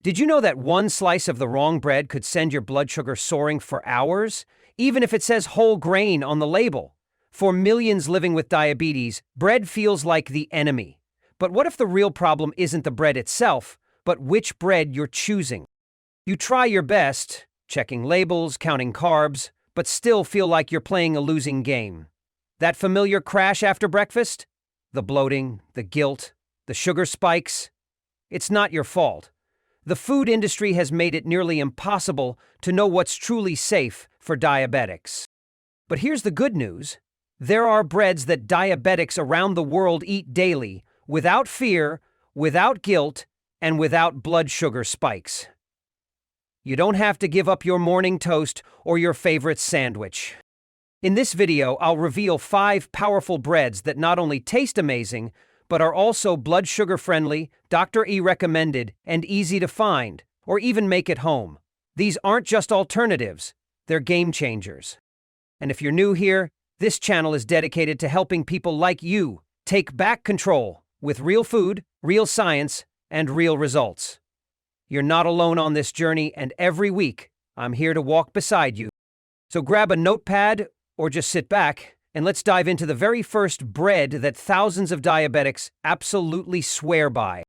Did you know that one slice of the wrong bread could send your blood sugar soaring for hours, even if it says whole grain on the label? For millions living with diabetes, bread feels like the enemy. But what if the real problem isn't the bread itself, but which bread you're choosing? You try your best, checking labels, counting carbs, but still feel like you're playing a losing game. That familiar crash after breakfast? The bloating, the guilt, the sugar spikes? It's not your fault. The food industry has made it nearly impossible to know what's truly safe for diabetics. But here's the good news. There are breads that diabetics around the world eat daily, without fear, without guilt, and without blood sugar spikes. You don't have to give up your morning toast or your favorite sandwich. In this video, I'll reveal 5 powerful breads that not only taste amazing, but are also blood sugar friendly, Dr. E recommended, and easy to find, or even make at home. These aren't just alternatives, they're game changers. And if you're new here, this channel is dedicated to helping people like you take back control with real food, real science, and real results. You're not alone on this journey, and every week, I'm here to walk beside you. So grab a notepad or just sit back, and let's dive into the very first bread that thousands of diabetics absolutely swear by.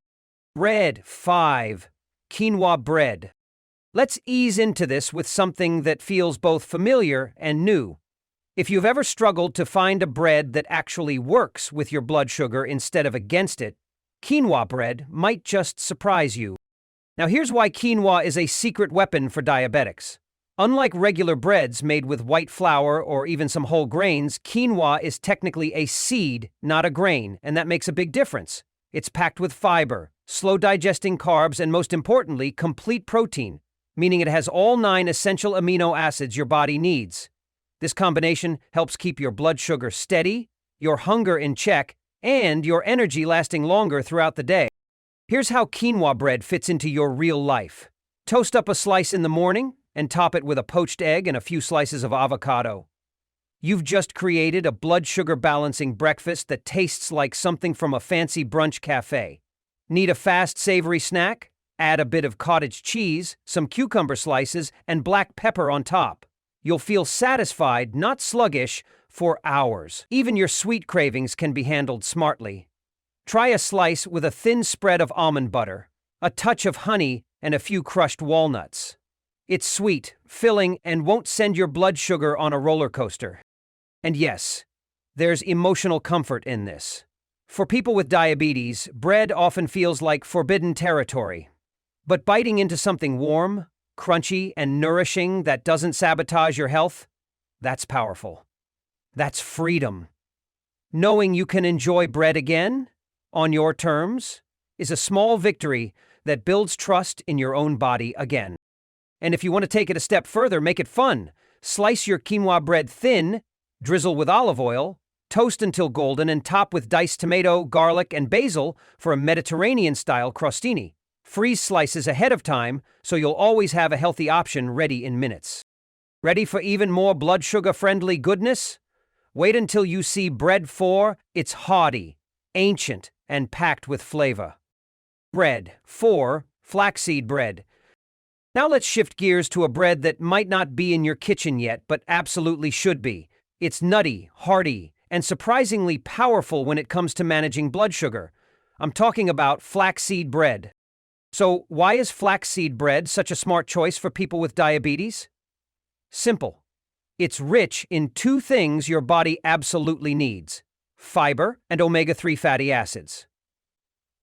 Bread 5. Quinoa bread. Let's ease into this with something that feels both familiar and new. If you've ever struggled to find a bread that actually works with your blood sugar instead of against it, quinoa bread might just surprise you. Now here's why quinoa is a secret weapon for diabetics. Unlike regular breads made with white flour or even some whole grains, quinoa is technically a seed, not a grain, and that makes a big difference. It's packed with fiber, slow-digesting carbs, and most importantly, complete protein, meaning it has all 9 essential amino acids your body needs. This combination helps keep your blood sugar steady, your hunger in check, and your energy lasting longer throughout the day. Here's how quinoa bread fits into your real life. Toast up a slice in the morning, and top it with a poached egg and a few slices of avocado. You've just created a blood sugar balancing breakfast that tastes like something from a fancy brunch cafe. Need a fast, savory snack? Add a bit of cottage cheese, some cucumber slices, and black pepper on top. You'll feel satisfied, not sluggish, for hours. Even your sweet cravings can be handled smartly. Try a slice with a thin spread of almond butter, a touch of honey, and a few crushed walnuts. It's sweet, filling, and won't send your blood sugar on a roller coaster. And yes, there's emotional comfort in this. For people with diabetes, bread often feels like forbidden territory. But biting into something warm, crunchy, and nourishing that doesn't sabotage your health, that's powerful. That's freedom. Knowing you can enjoy bread again, on your terms, is a small victory that builds trust in your own body again. And if you want to take it a step further, make it fun. Slice your quinoa bread thin, drizzle with olive oil, toast until golden, and top with diced tomato, garlic, and basil for a Mediterranean-style crostini. Freeze slices ahead of time, so you'll always have a healthy option ready in minutes. Ready for even more blood sugar-friendly goodness? Wait until you see bread 4. It's hearty, ancient, and packed with flavor. Bread 4. Flaxseed bread. Now let's shift gears to a bread that might not be in your kitchen yet, but absolutely should be. It's nutty, hearty, and surprisingly powerful when it comes to managing blood sugar. I'm talking about flaxseed bread. So why is flaxseed bread such a smart choice for people with diabetes? Simple. It's rich in 2 things your body absolutely needs: fiber and omega-3 fatty acids.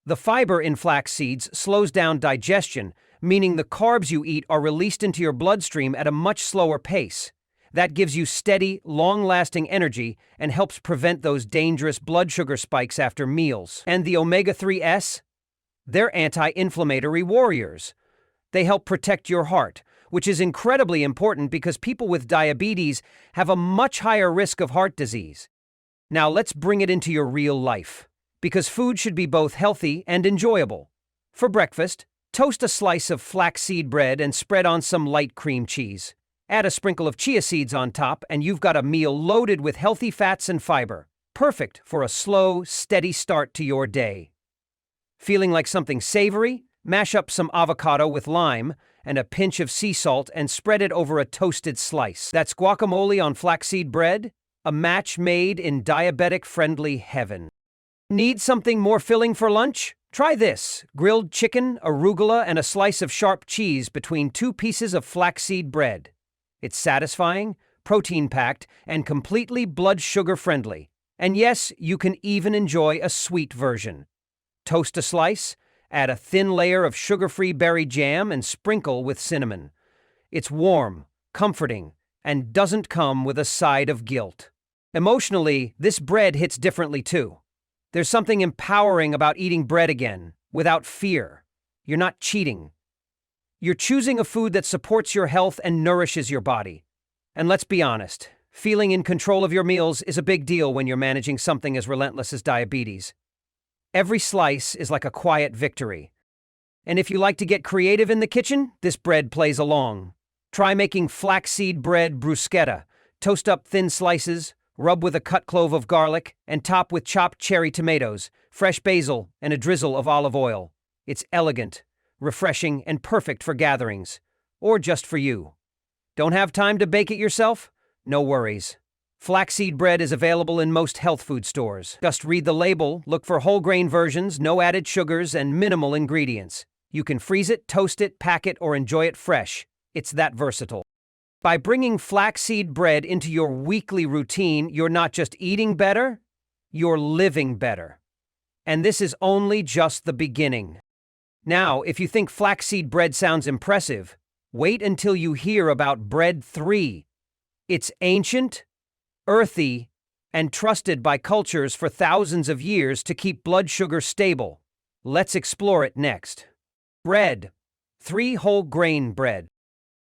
The fiber in flax seeds slows down digestion, meaning the carbs you eat are released into your bloodstream at a much slower pace. That gives you steady, long-lasting energy and helps prevent those dangerous blood sugar spikes after meals. And the omega-3s? They're anti-inflammatory warriors. They help protect your heart, which is incredibly important because people with diabetes have a much higher risk of heart disease. Now let's bring it into your real life, because food should be both healthy and enjoyable. For breakfast, toast a slice of flaxseed bread and spread on some light cream cheese. Add a sprinkle of chia seeds on top, and you've got a meal loaded with healthy fats and fiber, perfect for a slow, steady start to your day. Feeling like something savory? Mash up some avocado with lime and a pinch of sea salt and spread it over a toasted slice. That's guacamole on flaxseed bread, a match made in diabetic-friendly heaven. Need something more filling for lunch? Try this: grilled chicken, arugula, and a slice of sharp cheese between 2 pieces of flaxseed bread. It's satisfying, protein-packed, and completely blood sugar-friendly. And yes, you can even enjoy a sweet version. Toast a slice, add a thin layer of sugar-free berry jam, and sprinkle with cinnamon. It's warm, comforting, and doesn't come with a side of guilt. Emotionally, this bread hits differently too. There's something empowering about eating bread again, without fear. You're not cheating. You're choosing a food that supports your health and nourishes your body. And let's be honest, feeling in control of your meals is a big deal when you're managing something as relentless as diabetes. Every slice is like a quiet victory. And if you like to get creative in the kitchen, this bread plays along. Try making flaxseed bread bruschetta. Toast up thin slices, rub with a cut clove of garlic, and top with chopped cherry tomatoes, fresh basil, and a drizzle of olive oil. It's elegant, refreshing, and perfect for gatherings, or just for you. Don't have time to bake it yourself? No worries. Flaxseed bread is available in most health food stores. Just read the label, look for whole grain versions, no added sugars, and minimal ingredients. You can freeze it, toast it, pack it, or enjoy it fresh. It's that versatile. By bringing flaxseed bread into your weekly routine, you're not just eating better, you're living better. And this is only just the beginning. Now, if you think flaxseed bread sounds impressive, wait until you hear about Bread 3. It's ancient, earthy, and trusted by cultures for thousands of years to keep blood sugar stable. Let's explore it next. Bread. 3 whole grain bread.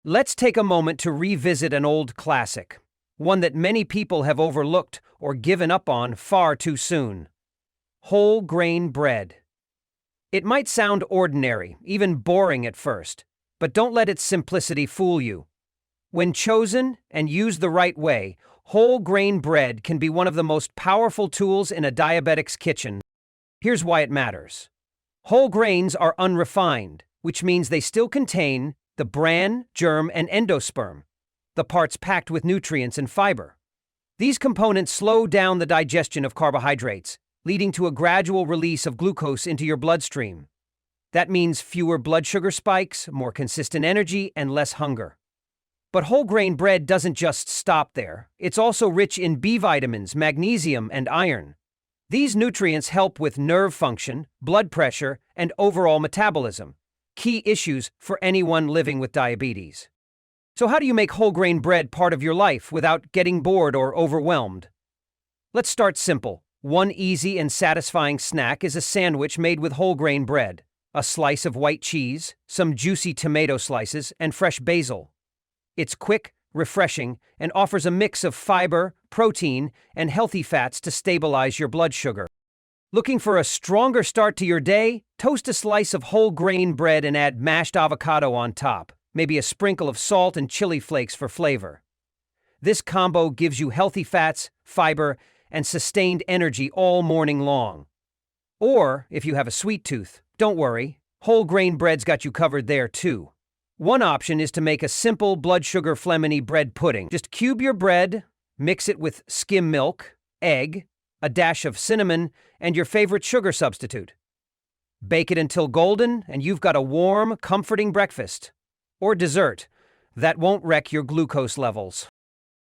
Let's take a moment to revisit an old classic, one that many people have overlooked or given up on far too soon. Whole grain bread. It might sound ordinary, even boring at first, but don't let its simplicity fool you. When chosen and used the right way, whole grain bread can be one of the most powerful tools in a diabetic's kitchen. Here's why it matters. Whole grains are unrefined, which means they still contain the bran, germ, and endosperm, the parts packed with nutrients and fiber. These components slow down the digestion of carbohydrates, leading to a gradual release of glucose into your bloodstream. That means fewer blood sugar spikes, more consistent energy, and less hunger. But whole grain bread doesn't just stop there. It's also rich in B vitamins, magnesium, and iron. These nutrients help with nerve function, blood pressure, and overall metabolism, key issues for anyone living with diabetes. So how do you make whole grain bread part of your life without getting bored or overwhelmed? Let's start simple. One easy and satisfying snack is a sandwich made with whole grain bread, a slice of white cheese, some juicy tomato slices, and fresh basil. It's quick, refreshing, and offers a mix of fiber, protein, and healthy fats to stabilize your blood sugar. Looking for a stronger start to your day? Toast a slice of whole grain bread and add mashed avocado on top, maybe a sprinkle of salt and chili flakes for flavor. This combo gives you healthy fats, fiber, and sustained energy all morning long. Or, if you have a sweet tooth, don't worry, whole grain bread's got you covered there too. One option is to make a simple blood sugar flemini bread pudding. Just cube your bread, mix it with skim milk, egg, a dash of cinnamon, and your favorite sugar substitute. Bake it until golden, and you've got a warm, comforting breakfast. Or dessert that won't wreck your glucose levels.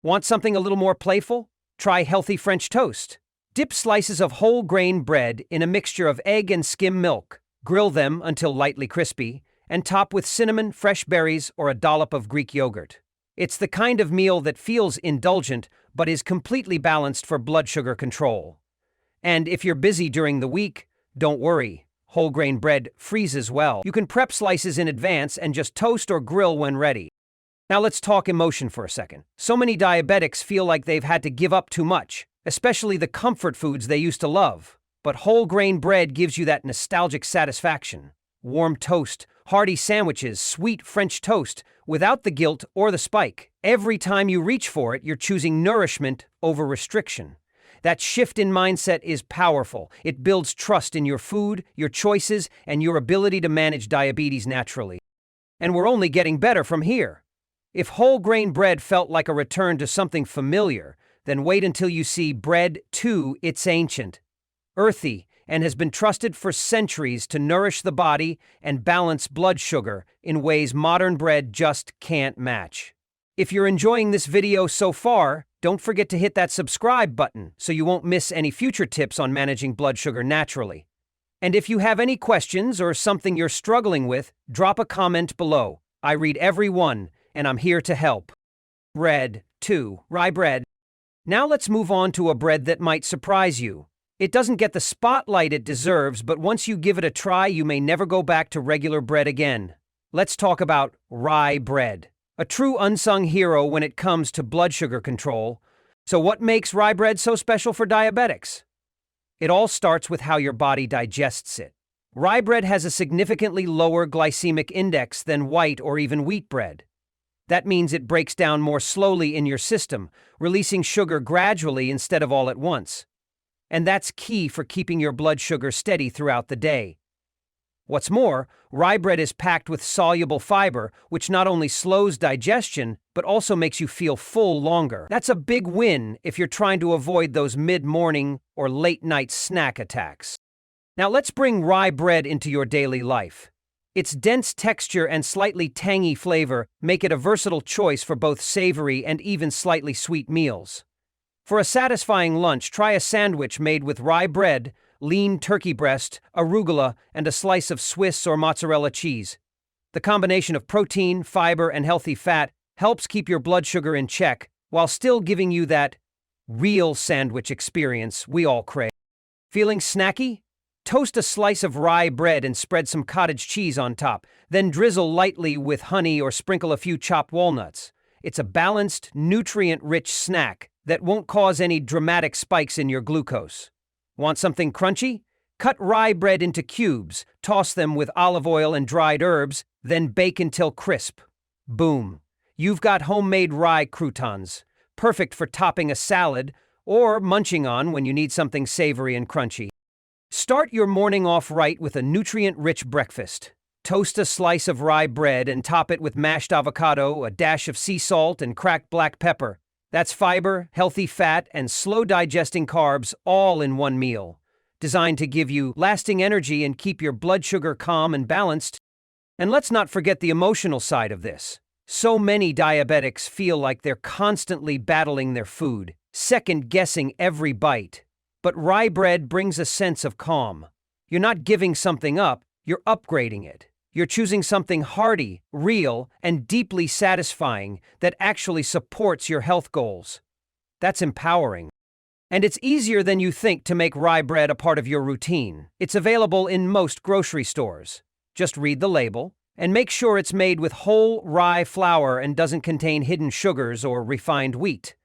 Want something a little more playful? Try healthy French toast. Dip slices of whole grain bread in a mixture of egg and skim milk. Grill them until lightly crispy, and top with cinnamon, fresh berries, or a dollop of Greek yogurt. It's the kind of meal that feels indulgent, but is completely balanced for blood sugar control. And if you're busy during the week, don't worry. Whole grain bread freezes well. You can prep slices in advance and just toast or grill when ready. Now let's talk emotion for a second. So many diabetics feel like they've had to give up too much, especially the comfort foods they used to love. But whole grain bread gives you that nostalgic satisfaction. Warm toast, hearty sandwiches, sweet French toast, without the guilt or the spike. Every time you reach for it, you're choosing nourishment over restriction. That shift in mindset is powerful. It builds trust in your food, your choices, and your ability to manage diabetes naturally. And we're only getting better from here. If whole grain bread felt like a return to something familiar, then wait until you see Bread 2. It's ancient, earthy, and has been trusted for centuries to nourish the body and balance blood sugar in ways modern bread just can't match. If you're enjoying this video so far, don't forget to hit that subscribe button so you won't miss any future tips on managing blood sugar naturally. And if you have any questions or something you're struggling with, drop a comment below. I read every one, and I'm here to help. Bread 2. Rye bread. Now let's move on to a bread that might surprise you. It doesn't get the spotlight it deserves, but once you give it a try, you may never go back to regular bread again. Let's talk about rye bread. A true unsung hero when it comes to blood sugar control. So what makes rye bread so special for diabetics? It all starts with how your body digests it. Rye bread has a significantly lower glycemic index than white or even wheat bread. That means it breaks down more slowly in your system, releasing sugar gradually instead of all at once. And that's key for keeping your blood sugar steady throughout the day. What's more, rye bread is packed with soluble fiber, which not only slows digestion, but also makes you feel full longer. That's a big win if you're trying to avoid those mid-morning or late-night snack attacks. Now let's bring rye bread into your daily life. Its dense texture and slightly tangy flavor make it a versatile choice for both savory and even slightly sweet meals. For a satisfying lunch, try a sandwich made with rye bread, lean turkey breast, arugula, and a slice of Swiss or mozzarella cheese. The combination of protein, fiber, and healthy fat helps keep your blood sugar in check while still giving you that real sandwich experience we all crave. Feeling snacky? Toast a slice of rye bread and spread some cottage cheese on top, then drizzle lightly with honey or sprinkle a few chopped walnuts. It's a balanced, nutrient-rich snack that won't cause any dramatic spikes in your glucose. Want something crunchy? Cut rye bread into cubes, toss them with olive oil and dried herbs, then bake until crisp. Boom! You've got homemade rye croutons, perfect for topping a salad or munching on when you need something savory and crunchy. Start your morning off right with a nutrient-rich breakfast. Toast a slice of rye bread and top it with mashed avocado, a dash of sea salt, and cracked black pepper. That's fiber, healthy fat, and slow-digesting carbs all in one meal, designed to give you lasting energy and keep your blood sugar calm and balanced. And let's not forget the emotional side of this. So many diabetics feel like they're constantly battling their food, second-guessing every bite. But rye bread brings a sense of calm. You're not giving something up, you're upgrading it. You're choosing something hearty, real, and deeply satisfying that actually supports your health goals. That's empowering. And it's easier than you think to make rye bread a part of your routine. It's available in most grocery stores. Just read the label and make sure it's made with whole rye flour and doesn't contain hidden sugars or refined wheat.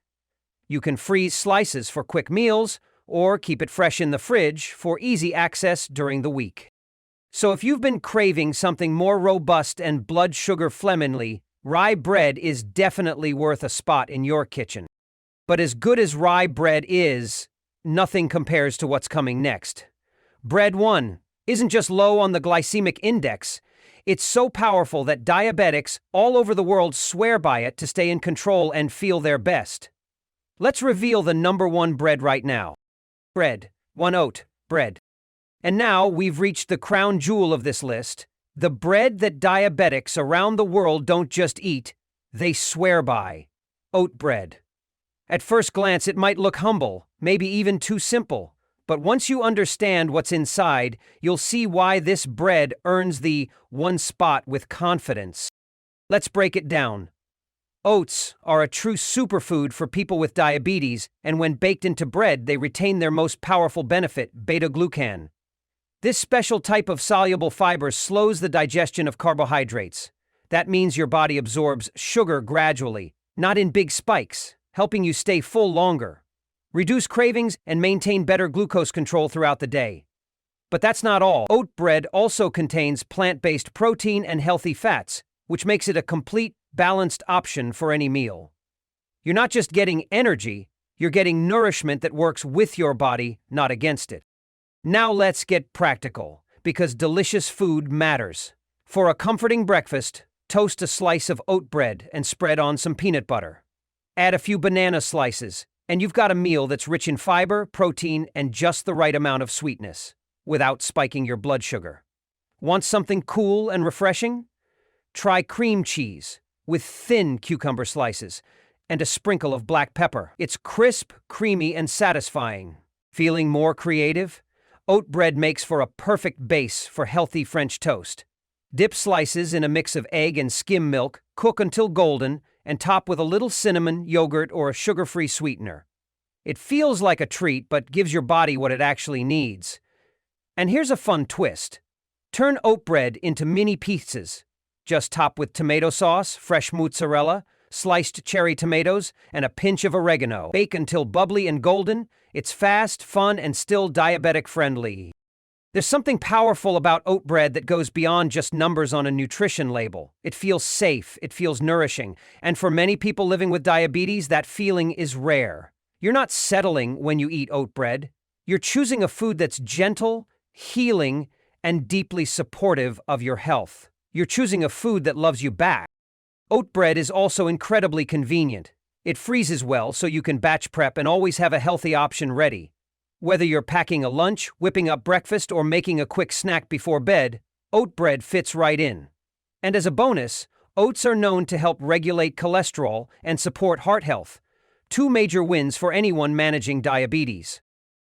You can freeze slices for quick meals or keep it fresh in the fridge for easy access during the week. So if you've been craving something more robust and blood sugar friendly, rye bread is definitely worth a spot in your kitchen. But as good as rye bread is, nothing compares to what's coming next. Bread 1 isn't just low on the glycemic index, it's so powerful that diabetics all over the world swear by it to stay in control and feel their best. Let's reveal the number 1 bread right now. Bread 1. Oat bread. And now we've reached the crown jewel of this list, the bread that diabetics around the world don't just eat, they swear by. Oat bread. At first glance, it might look humble, maybe even too simple. But once you understand what's inside, you'll see why this bread earns the one spot with confidence. Let's break it down. Oats are a true superfood for people with diabetes, and when baked into bread, they retain their most powerful benefit, beta-glucan. This special type of soluble fiber slows the digestion of carbohydrates. That means your body absorbs sugar gradually, not in big spikes, helping you stay full longer, reduce cravings, and maintain better glucose control throughout the day. But that's not all. Oat bread also contains plant-based protein and healthy fats, which makes it a complete, balanced option for any meal. You're not just getting energy, You're getting nourishment that works with your body, not against it. Now let's get practical, because delicious food matters. For a comforting breakfast, toast a slice of oat bread and spread on some peanut butter. Add a few banana slices, and you've got a meal that's rich in fiber, protein, and just the right amount of sweetness, without spiking your blood sugar. Want something cool and refreshing? Try cream cheese with thin cucumber slices and a sprinkle of black pepper. It's crisp, creamy, and satisfying. Feeling more creative? Oat bread makes for a perfect base for healthy French toast. Dip slices in a mix of egg and skim milk, cook until golden, and top with a little cinnamon, yogurt, or a sugar-free sweetener. It feels like a treat, but gives your body what it actually needs. And here's a fun twist. Turn oat bread into mini pizzas. Just top with tomato sauce, fresh mozzarella, sliced cherry tomatoes, and a pinch of oregano. Bake until bubbly and golden. It's fast, fun, and still diabetic-friendly. There's something powerful about oat bread that goes beyond just numbers on a nutrition label. It feels safe, it feels nourishing, and for many people living with diabetes, that feeling is rare. You're not settling when you eat oat bread. You're choosing a food that's gentle, healing, and deeply supportive of your health. You're choosing a food that loves you back. Oat bread is also incredibly convenient. It freezes well so you can batch prep and always have a healthy option ready. Whether you're packing a lunch, whipping up breakfast, or making a quick snack before bed, oat bread fits right in. And as a bonus, oats are known to help regulate cholesterol and support heart health, two major wins for anyone managing diabetes.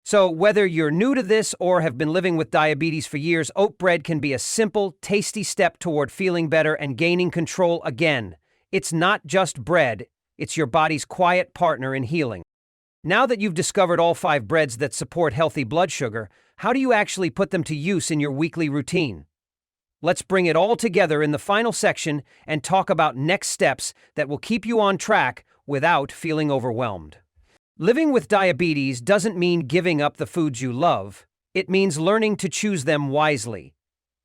So whether you're new to this or have been living with diabetes for years, oat bread can be a simple, tasty step toward feeling better and gaining control again. It's not just bread, it's your body's quiet partner in healing. Now that you've discovered all 5 breads that support healthy blood sugar, how do you actually put them to use in your weekly routine? Let's bring it all together in the final section and talk about next steps that will keep you on track without feeling overwhelmed. Living with diabetes doesn't mean giving up the foods you love. It means learning to choose them wisely.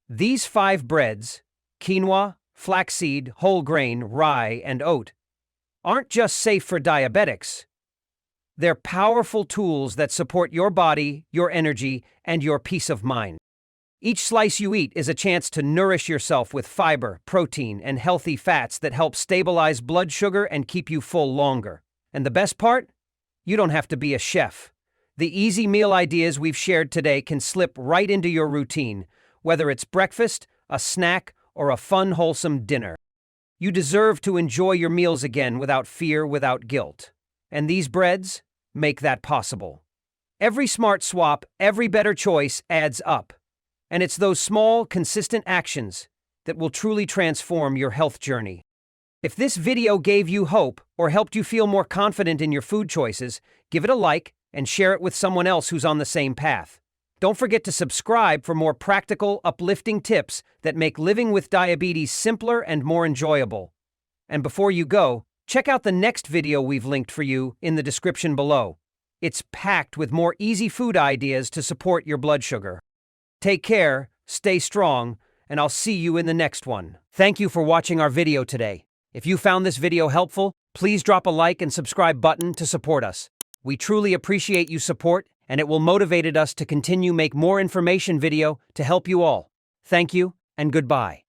These 5 breads, quinoa, flaxseed, whole grain, rye, and oat, aren't just safe for diabetics. They're powerful tools that support your body, your energy, and your peace of mind. Each slice you eat is a chance to nourish yourself with fiber, protein, and healthy fats that help stabilize blood sugar and keep you full longer. And the best part? You don't have to be a chef. The easy meal ideas we've shared today can slip right into your routine, whether it's breakfast, a snack, or a fun, wholesome dinner. You deserve to enjoy your meals again without fear, without guilt. And these breads make that possible. Every smart swap, every better choice adds up. And it's those small, consistent actions that will truly transform your health journey. If this video gave you hope or helped you feel more confident in your food choices, give it a like and share it with someone else who's on the same path. Don't forget to subscribe for more practical, uplifting tips that make living with diabetes simpler and more enjoyable. And before you go, check out the next video we've linked for you in the description below. It's packed with more easy food ideas to support your blood sugar. Take care, stay strong, and I'll see you in the next one. Thank you for watching our video today. If you found this video helpful, please drop a like and subscribe button to support us. We truly appreciate your support, and it will motivate us to continue make more information video to help you all. Thank you, and goodbye.